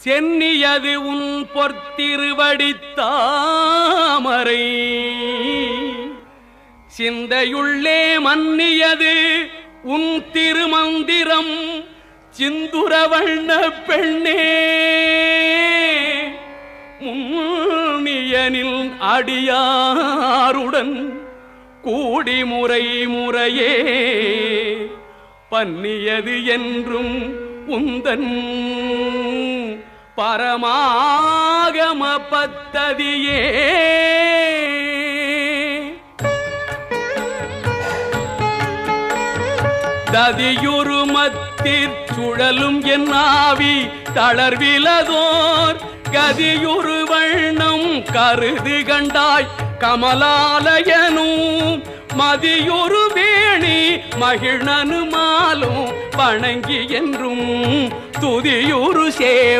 சென்னியது உன் பொற்திருவடித்தாமரை சிந்தையுள்ளே மன்னியது உன் திருமந்திரம் சிந்துரவண்ண பெண்ணே முன்னியனில் அடியாருடன் கூடி முறை முறையே பன்னியது என்றும் உந்தன் பரமாகம பத்ததியே ததியுருமத்திற் சுழலும் என் ஆவி தளர்விலதோர் கதியுரு வண்ணம் கருது கண்டாய் கமலாலயனும் மதியொரு வேணி மகிழ்னனுமாலும் வணங்கி என்றும் துதியுரு சேவ